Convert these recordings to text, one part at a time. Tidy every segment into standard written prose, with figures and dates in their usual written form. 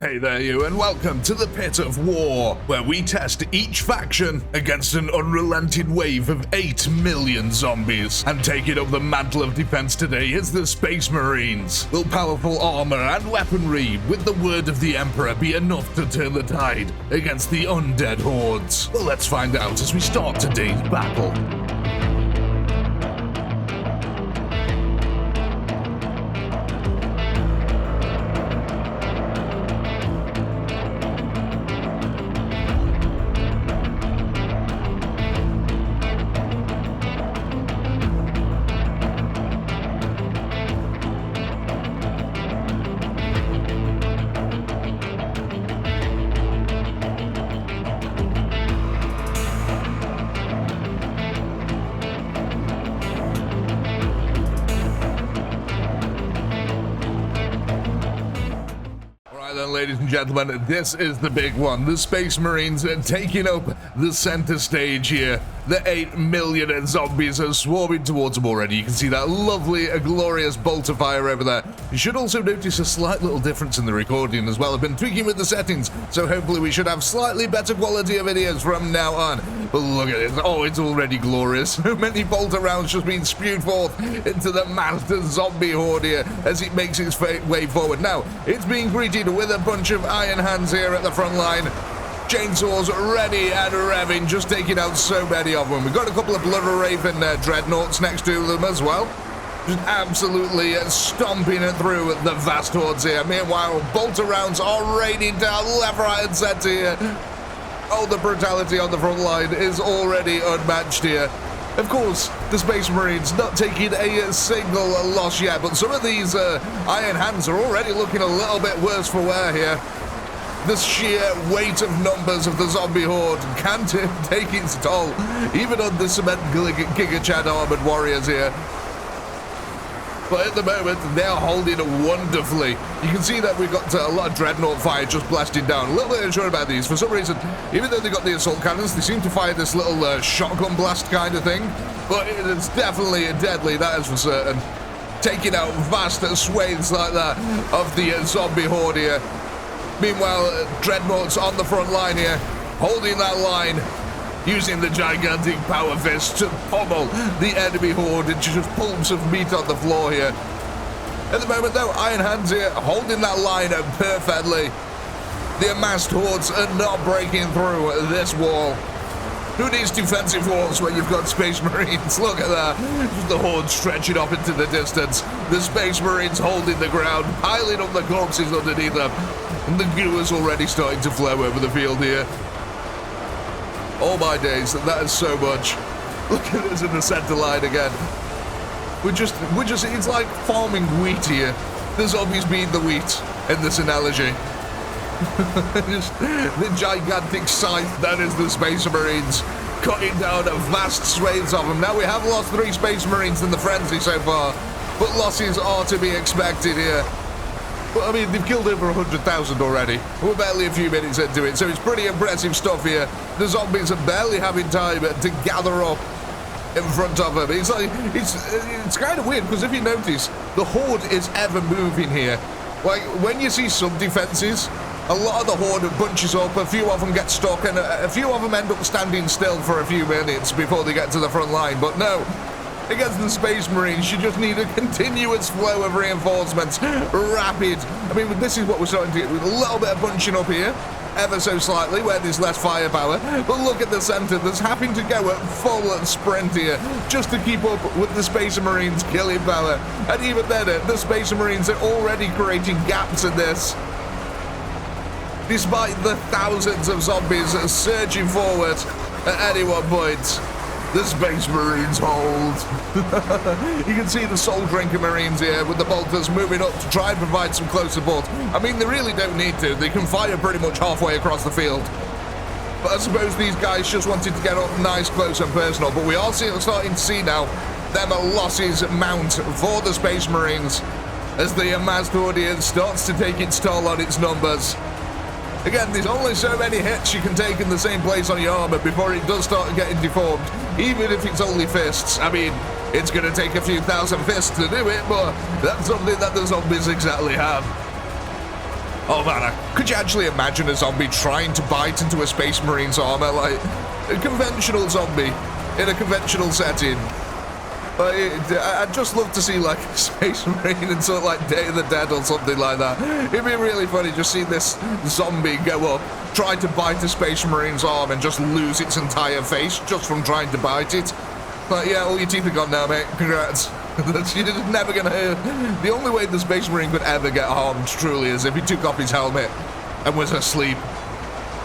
Hey there you, and welcome to the Pit of War, where we test each faction against an unrelenting wave of 8 million zombies. And taking up the mantle of defense today is the Space Marines. Will powerful armor and weaponry, with the word of the Emperor, be enough to turn the tide against the undead hordes? Well, let's find out as we start today's battle. Ladies and gentlemen, this is the big one. The Space Marines are taking up the center stage here. The 8 million zombies are swarming towards them already. You can see that lovely, glorious bolt of fire over there. You should also notice a slight little difference in the recording as well. I've been tweaking with the settings, so hopefully we should have slightly better quality of videos from now on. But look at it. Oh, it's already glorious. So many bolt rounds just being spewed forth into the master zombie horde here as it makes its way forward. Now, it's being greeted with a bunch of iron hands here at the front line. Chainsaws ready and revving, just taking out so many of them. We've got a couple of Blood Raven Dreadnoughts next to them as well. Just absolutely stomping it through the vast hordes here. Meanwhile, bolt rounds are raining down left, right, and center here. Oh, the brutality on the front line is already unmatched here. Of course, the Space Marines not taking a single loss yet, but some of these iron hands are already looking a little bit worse for wear here. The sheer weight of numbers of the zombie horde can take its toll, even on the cement Giga Chad armored warriors here. But at the moment, they're holding wonderfully. You can see that we've got a lot of Dreadnought fire just blasting down. A little bit unsure about these. For some reason, even though they've got the assault cannons, they seem to fire this little shotgun blast kind of thing. But it is definitely deadly, that is for certain. Taking out vast swathes like that of the zombie horde here. Meanwhile, Dreadnoughts on the front line here, holding that line, using the gigantic power fist to pummel the enemy horde into just pulps of meat on the floor here. At the moment though, Iron Hands here holding that line perfectly. The amassed hordes are not breaking through this wall. Who needs defensive walls when you've got Space Marines? Look at that. Just the horde stretching off into the distance. The Space Marines holding the ground, piling up the corpses underneath them. And the goo is already starting to flow over the field here. Oh my days, that is so much. Look at us in the center line again. We're just, it's like farming wheat here. The zombies being the wheat in this analogy. Just the gigantic scythe that is the Space Marines, cutting down vast swathes of them. Now we have lost 3 Space Marines in the frenzy so far, but losses are to be expected here. But I mean, they've killed over 100,000 already. We're barely a few minutes into it, so it's pretty impressive stuff here. The zombies are barely having time to gather up in front of them. It's like, it's kind of weird, because if you notice, the horde is ever moving here. Like, when you see some defenses, a lot of the horde bunches up, a few of them get stuck, and a few of them end up standing still for a few minutes before they get to the front line. But no, against the Space Marines, you just need a continuous flow of reinforcements. Rapid. I mean, this is what we're starting to get with a little bit of bunching up here, ever so slightly, where there's less firepower. But look at the center. There's having to go at full sprint here just to keep up with the Space Marines' killing power. And even then, the Space Marines are already creating gaps in this. Despite the thousands of zombies surging forward at any one point, the Space Marines hold. You can see the Soul Drinker Marines here with the bolters moving up to try and provide some close support. I mean, they really don't need to. They can fire pretty much halfway across the field. But I suppose these guys just wanted to get up nice, close and personal. But we are starting to see now them losses mount for the Space Marines as the amassed audience starts to take its toll on its numbers. Again, there's only so many hits you can take in the same place on your armor before it does start getting deformed, even if it's only fists. I mean, it's going to take a few thousand fists to do it, but that's something that the zombies exactly have. Oh man, could you actually imagine a zombie trying to bite into a Space Marine's armor? Like, a conventional zombie in a conventional setting. I'd just love to see like a Space Marine in sort of like Day of the Dead or something like that. It'd be really funny just see this zombie go up, try to bite a Space Marine's arm and just lose its entire face just from trying to bite it. But yeah, all your teeth are gone now, mate. Congrats. You're just never gonna hurt. The only way the Space Marine could ever get harmed, truly, is if he took off his helmet and was asleep.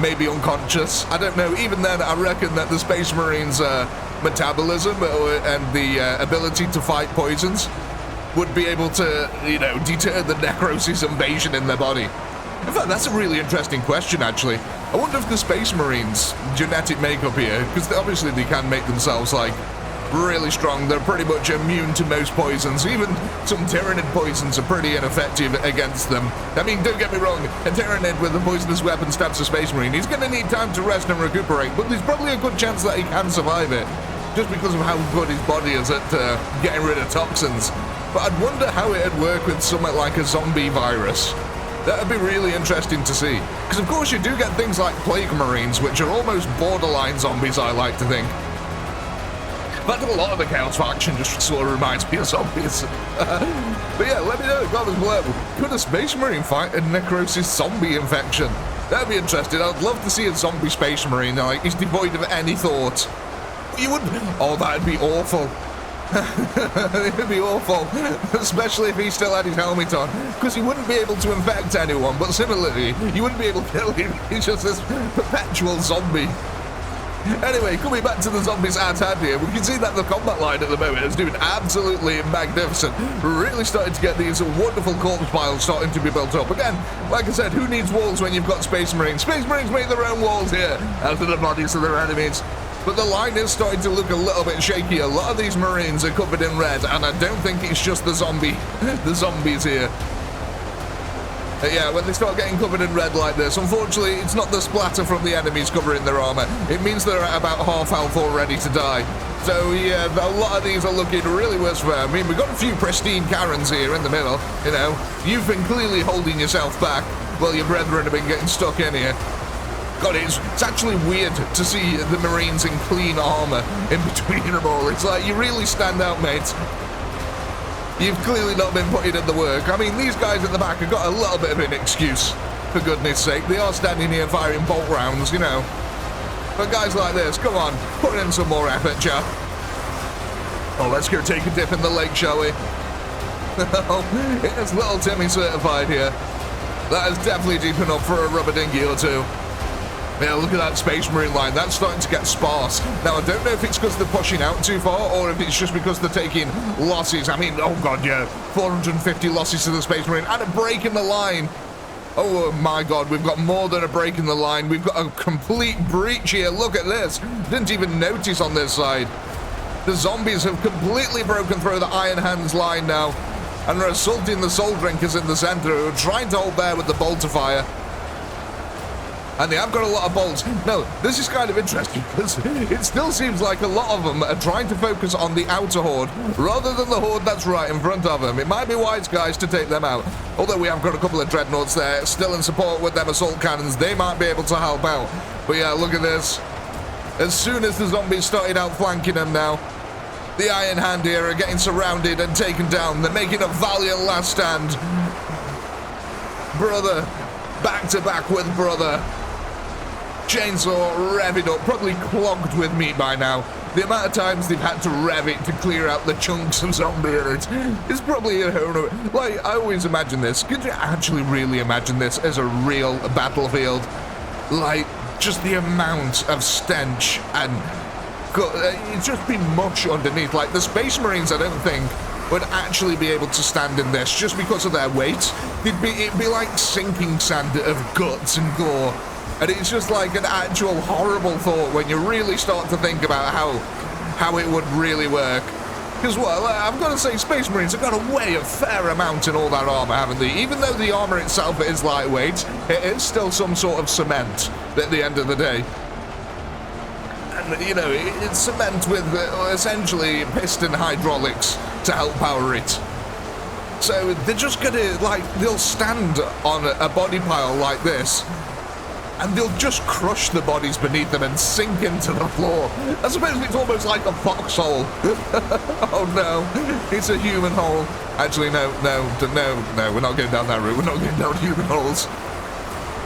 Maybe unconscious. I don't know. Even then, I reckon that the Space Marine's metabolism and the ability to fight poisons would be able to, you know, deter the necrosis invasion in their body. In fact, that's a really interesting question, actually. I wonder if the Space Marines' genetic makeup here, because obviously they can make themselves, like, really strong. They're pretty much immune to most poisons. Even some Tyranid poisons are pretty ineffective against them. I mean, don't get me wrong, a Tyranid with a poisonous weapon stabs a Space Marine. He's going to need time to rest and recuperate, but there's probably a good chance that he can survive it, just because of how good his body is at getting rid of toxins. But I'd wonder how it'd work with something like a zombie virus. That would be really interesting to see. Because of course you do get things like Plague Marines, which are almost borderline zombies, I like to think. But a lot of the Chaos faction just sort of reminds me of zombies. But yeah, let me know in the comments below. Could a Space Marine fight a necrosis zombie infection? That'd be interesting. I'd love to see a zombie Space Marine. Like, he's devoid of any thought. You wouldn't. Oh, that'd be awful. It'd be awful, especially if he still had his helmet on, because he wouldn't be able to infect anyone, but similarly, you wouldn't be able to kill him. He's just this perpetual zombie. Anyway, coming back to the zombies at hand here, we can see that the combat line at the moment is doing absolutely magnificent. We're really starting to get these wonderful corpse piles starting to be built up. Again, like I said, who needs walls when you've got Space Marines? Space Marines make their own walls here, out of the bodies of their enemies. But the line is starting to look a little bit shaky. A lot of these Marines are covered in red, and I don't think it's just the zombies here. Yeah, when they start getting covered in red like this, unfortunately, it's not the splatter from the enemies covering their armor. It means they're at about half health or ready to die. So yeah, a lot of these are looking really worse for them. I mean, we've got a few pristine Karens here in the middle, you know. You've been clearly holding yourself back while your brethren have been getting stuck in here. God, it's actually weird to see the Marines in clean armor in between them all. It's like, you really stand out, mates. You've clearly not been putting in the work. I mean, these guys at the back have got a little bit of an excuse, for goodness sake. They are standing here firing bolt rounds, you know. But guys like this, come on, put in some more effort, chap. Oh, let's go take a dip in the lake, shall we? It's little Timmy certified here. That is definitely deep enough for a rubber dinghy or two. Yeah, look at that Space Marine line. That's starting to get sparse. Now, I don't know if it's because they're pushing out too far or if it's just because they're taking losses. I mean, oh god, yeah, 450 losses to the Space Marine and a break in the line. Oh my god, we've got more than a break in the line. We've got a complete breach here. Look at this. Didn't even notice on this side. The zombies have completely broken through the Iron Hands line now and are assaulting the Soul Drinkers in the center who are trying to hold there with the bolter fire. And they have got a lot of bolts. No, this is kind of interesting because it still seems like a lot of them are trying to focus on the outer horde rather than the horde that's right in front of them. It might be wise, guys, to take them out. Although we have got a couple of Dreadnoughts there still in support with them assault cannons. They might be able to help out. But yeah, look at this. As soon as the zombies started outflanking them now, the Iron Hand here are getting surrounded and taken down. They're making a valiant last stand. Brother, back to back with brother. Chainsaw revving up, probably clogged with meat by now. The amount of times they've had to rev it to clear out the chunks of zombie in it is probably, you know, like, I always imagine this. Could you actually really imagine this as a real battlefield? Like, just the amount of stench and it'd just be much underneath. Like, the Space Marines, I don't think, would actually be able to stand in this just because of their weight. It'd be like sinking sand of guts and gore. And it's just like an actual horrible thought when you really start to think about how it would really work. Because, well, I've got to say, Space Marines have got to weigh a fair amount in all that armor, haven't they? Even though the armor itself is lightweight, it is still some sort of cement at the end of the day. And, you know, it's cement with essentially piston hydraulics to help power it. So they're just gonna, like, they'll stand on a body pile like this, and they'll just crush the bodies beneath them and sink into the floor. I suppose it's almost like a foxhole. Oh no, it's a human hole. Actually, no, we're not going down that route. We're not going down human holes.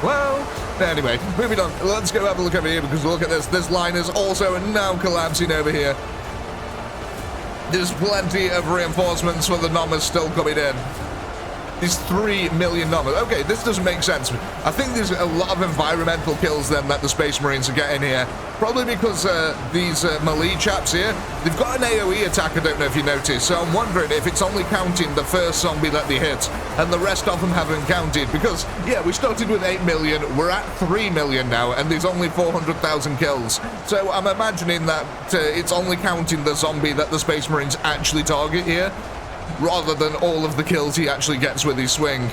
Well, anyway, moving on. Let's go have a look over here, because look at this. This line is also now collapsing over here. There's plenty of reinforcements for the Nomas still coming in. There's 3 million Nomas. Okay, this doesn't make sense. I think there's a lot of environmental kills then that the Space Marines are getting here. Probably because these melee chaps here, they've got an AoE attack, I don't know if you noticed. So I'm wondering if it's only counting the first zombie that they hit, and the rest of them haven't counted. Because, yeah, we started with 8 million, we're at 3 million now, and there's only 400,000 kills. So I'm imagining that it's only counting the zombie that the Space Marines actually target here, rather than all of the kills he actually gets with his swing.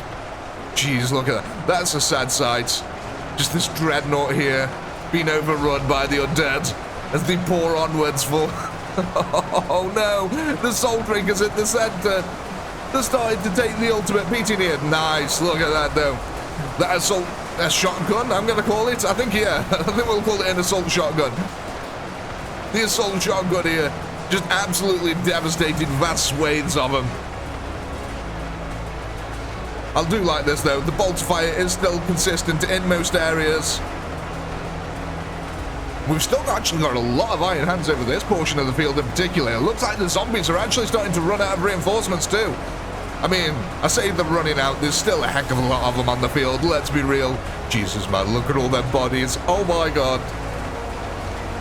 Jeez, look at that. That's a sad sight. Just this Dreadnought here, being overrun by the undead as they pour onwards for... Oh no, the Soul Drinkers at the center. They're starting to take the ultimate beating here. Nice, look at that though. That assault, a shotgun, I'm gonna call it. I think, yeah, I think we'll call it an assault shotgun. The assault shotgun here, just absolutely devastated vast swathes of them. I'll do like this though, the bolt fire is still consistent in most areas. We've still actually got a lot of iron hands over this portion of the field in particular. It looks like the zombies are actually starting to run out of reinforcements too. I mean, I say they're running out, there's still a heck of a lot of them on the field, let's be real. Jesus man, look at all their bodies, oh my god.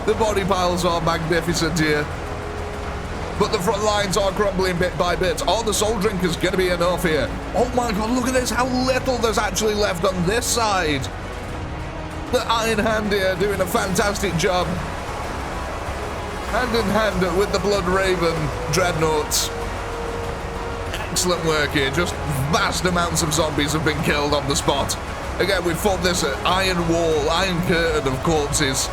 The body piles are magnificent here. But the front lines are crumbling bit by bit. Are the Soul Drinkers going to be enough here? Oh my god, look at this, how little there's actually left on this side. The Iron Hand here doing a fantastic job. Hand in hand with the Blood Raven Dreadnoughts. Excellent work here, just vast amounts of zombies have been killed on the spot. Again, we've fought this iron wall, iron curtain of corpses.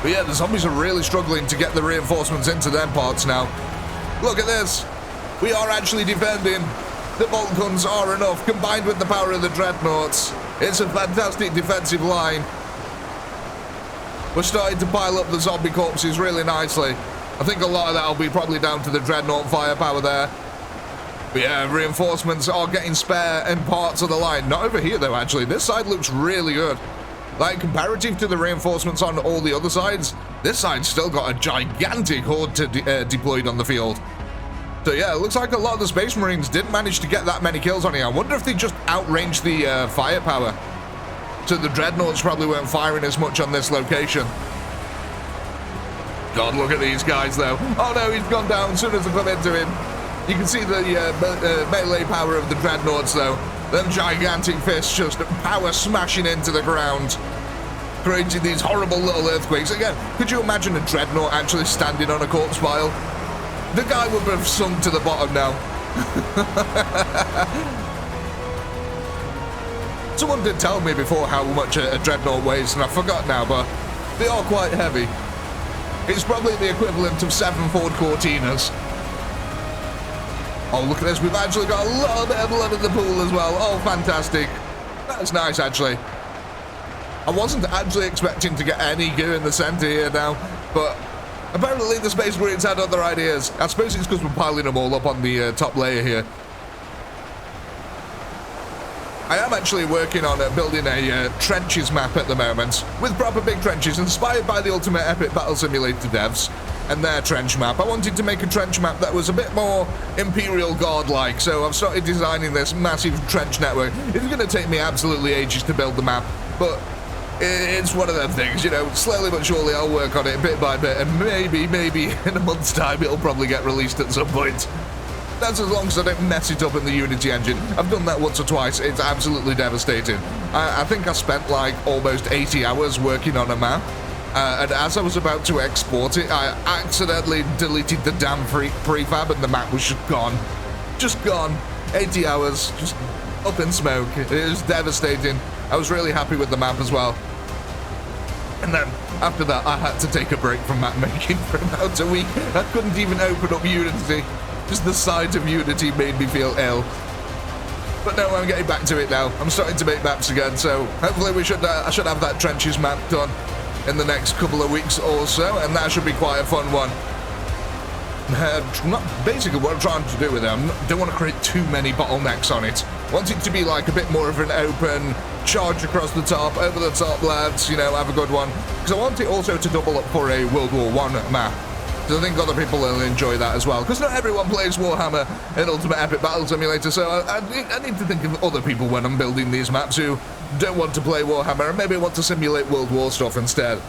But yeah, the zombies are really struggling to get the reinforcements into them parts now. Look at this. We are actually defending. The bolt guns are enough, combined with the power of the Dreadnoughts. It's a fantastic defensive line. We're starting to pile up the zombie corpses really nicely. I think a lot of that will be probably down to the Dreadnought firepower there. But yeah, reinforcements are getting spare in parts of the line. Not over here though, actually. This side looks really good. Like, comparative to the reinforcements on all the other sides, this side's still got a gigantic horde deployed on the field. So yeah, it looks like a lot of the Space Marines didn't manage to get that many kills on here. I wonder if they just outranged the firepower. So the Dreadnoughts probably weren't firing as much on this location. God, look at these guys though. Oh no, he's gone down as soon as I come into him. You can see the melee power of the Dreadnoughts though. Them gigantic fists just power smashing into the ground, creating these horrible little earthquakes. Again, could you imagine a Dreadnought actually standing on a corpse pile? The guy would have sunk to the bottom now. Someone did tell me before how much a Dreadnought weighs, and I forgot now, but they are quite heavy. It's probably the equivalent of 7 Ford Cortinas. Oh, look at this. We've actually got a little bit of blood in the pool as well. Oh, fantastic. That's nice, actually. I wasn't actually expecting to get any gear in the center here now, but apparently the Space Marines had other ideas. I suppose it's because we're piling them all up on the top layer here. I am actually working on building a trenches map at the moment, with proper big trenches, inspired by the Ultimate Epic Battle Simulator devs and their trench map. I wanted to make a trench map that was a bit more Imperial Guard-like, so I've started designing this massive trench network. It's going to take me absolutely ages to build the map, but it's one of them things, you know, slowly but surely I'll work on it bit by bit, and maybe in a month's time it'll probably get released at some point. That's as long as I don't mess it up in the Unity engine. I've done that once or twice. It's absolutely devastating. I think I spent like almost 80 hours working on a map. And as I was about to export it, I accidentally deleted the damn prefab and the map was just gone. Just gone. 80 hours, just up in smoke. It was devastating. I was really happy with the map as well. And then, after that, I had to take a break from map making for about a week. I couldn't even open up Unity. Just the sight of Unity made me feel ill. But no, I'm getting back to it now. I'm starting to make maps again, so hopefully I should have that trenches map done in the next couple of weeks or so, and that should be quite a fun one. Basically what I'm trying to do with it, I don't want to create too many bottlenecks on it. I want it to be like a bit more of an open charge across the top, over the top, lads, you know, have a good one. Because I want it also to double up for a World War I map. Because I think other people will enjoy that as well. Because not everyone plays Warhammer in Ultimate Epic Battle Simulator, so I need to think of other people when I'm building these maps who don't want to play Warhammer and maybe want to simulate World War stuff instead.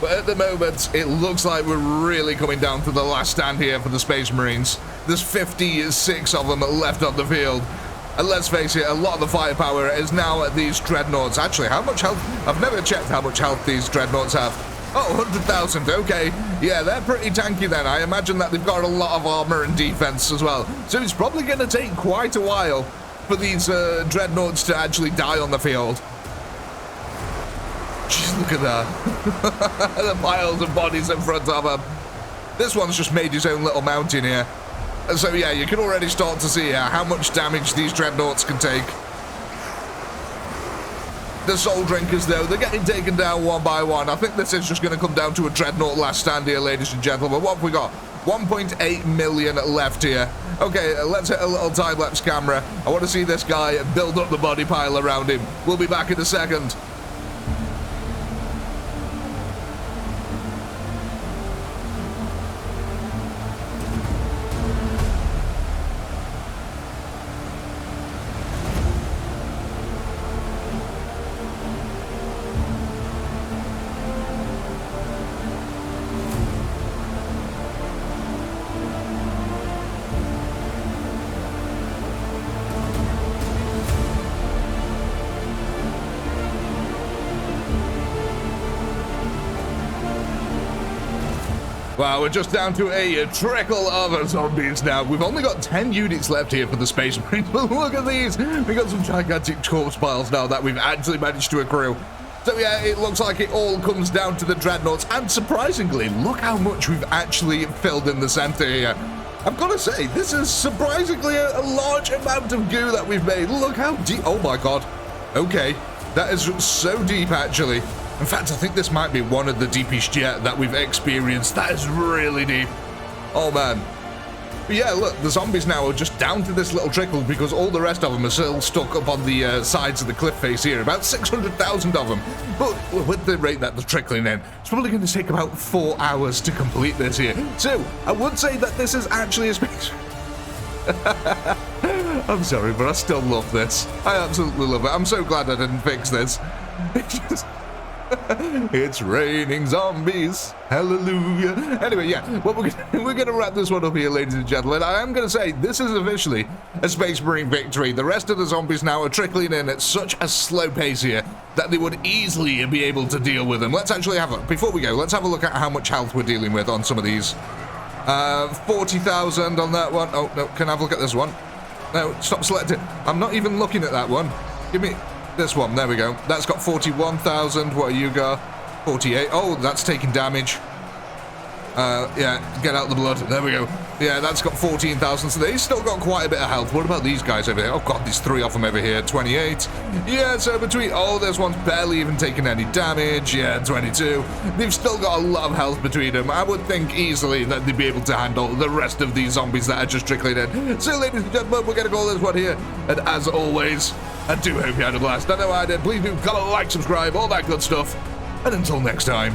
But at the moment, it looks like we're really coming down to the last stand here for the Space Marines. There's 56 of them left on the field. And let's face it, a lot of the firepower is now at these Dreadnoughts. Actually, how much health? I've never checked how much health these Dreadnoughts have. Oh, 100,000, okay. Yeah, they're pretty tanky then. I imagine that they've got a lot of armor and defense as well. So it's probably going to take quite a while for these Dreadnoughts to actually die on the field. Jeez, look at that. The piles of bodies in front of him. This one's just made his own little mountain here. And so, yeah, you can already start to see how much damage these Dreadnoughts can take. The Soul Drinkers, though, they're getting taken down one by one. I think this is just going to come down to a Dreadnought last stand here, ladies and gentlemen. What have we got? 1.8 million left here. Okay, let's hit a little time-lapse camera. I want to see this guy build up the body pile around him. We'll be back in a second. Wow, we're just down to a trickle of zombies now. We've only got 10 units left here for the Space Marines, but look at these. We've got some gigantic corpse piles now that we've actually managed to accrue. So yeah, it looks like it all comes down to the Dreadnoughts, and surprisingly, look how much we've actually filled in the center here. I've got to say, this is surprisingly a large amount of goo that we've made. Look how deep. Oh my god. Okay, that is so deep actually. In fact, I think this might be one of the deepest yet that we've experienced. That is really deep. Oh, man. But yeah, look, the zombies now are just down to this little trickle because all the rest of them are still stuck up on the sides of the cliff face here. About 600,000 of them. But with the rate that they're trickling in, it's probably going to take about 4 hours to complete this here. So, I would say that this is actually a space... I'm sorry, but I still love this. I absolutely love it. I'm so glad I didn't fix this. It's raining zombies, hallelujah. Anyway, yeah, well, we're gonna wrap this one up here, ladies and gentlemen. I am gonna say this is officially a Space Marine victory. The rest of the zombies now are trickling in at such a slow pace here that they would easily be able to deal with them. Let's actually have a, before we go, let's have a look at how much health we're dealing with on some of these. 40,000 on that one. Oh no, can I have a look at this one? No, stop selecting. I'm not even looking at that one. Give me this one, there we go. That's got 41,000. What have you got? 48. Oh, that's taking damage. Yeah, get out the blood. There we go. Yeah, that's got 14,000. So they've still got quite a bit of health. What about these guys over here? Oh god, there's 3 of them over here. 28. Yeah, so between... Oh, this one's barely even taking any damage. Yeah, 22. They've still got a lot of health between them. I would think easily that they'd be able to handle the rest of these zombies that are just trickling in. So, ladies and gentlemen, we're going to call this one here. And as always, I do hope you had a blast. I know I did. Please do comment, like, subscribe, all that good stuff. And until next time,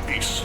peace.